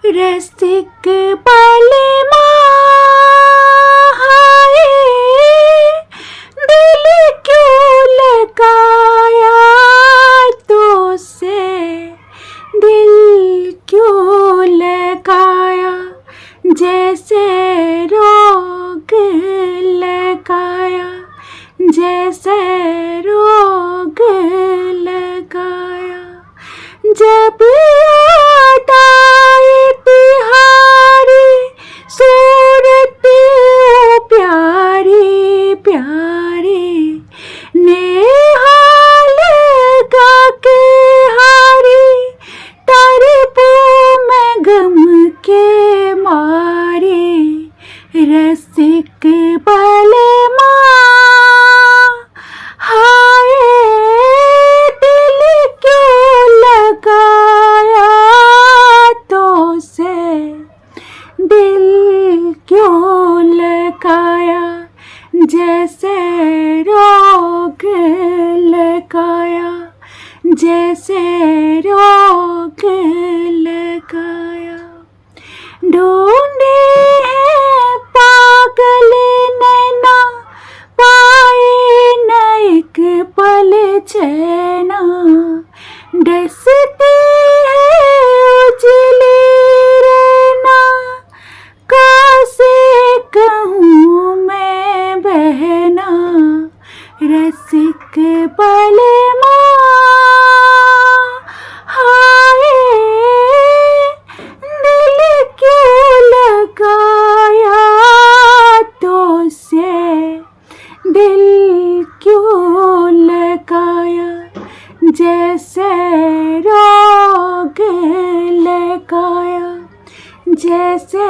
रसिक पले हाय, दिल क्यों लगाया तो से, दिल क्यों लगाया, जैसे रोग लगाया, जैसे रोग लगाया। जब याद आए तिहारी सूरत ओ प्यारी प्यारी, नेहा लगा के हारी, तरबू मैं गम के मारे। रसिक पले हाय, दिल क्यों लगाया तो से, दिल क्यों लगाया, जैसे रोग लगाया, जैसे रोग लगाया। ढूंढे हैं पागल नैना, पाए न एक पल चैना, डसती है उजली रहना, कैसे कहूँ मैं बहना। रसिक पले हाय, दिल क्यों लगाया तो से, दिल क्यों लगाया, जैसे रोग लगाया, जैसे